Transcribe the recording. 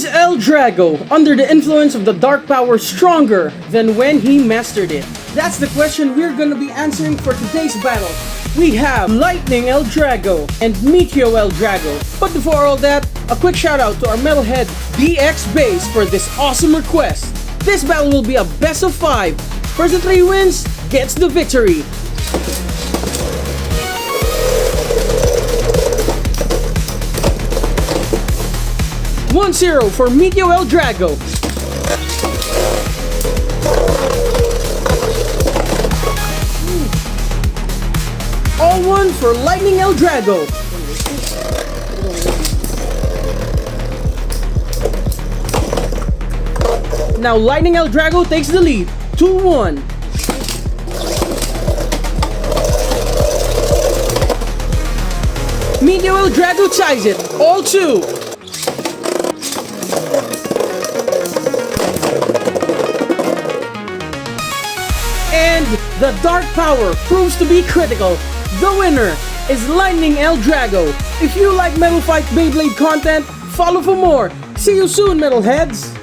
Is LDrago under the influence of the dark power stronger than when he mastered it? That's the question we're gonna be answering for today's battle. We have Lightning LDrago and Meteo LDrago. But before all that, a quick shout out to our metalhead DX Base for this awesome request. This battle will be a best of 5. First of 3 wins gets the victory. (1-0) for Meteo LDrago. All 1 for Lightning LDrago. Now Lightning LDrago takes the lead, 2-1. Meteo LDrago ties it, all 2. And the dark power proves to be critical. The winner is Lightning LDrago. If you like Metal Fight Beyblade content, follow for more. See you soon, metalheads!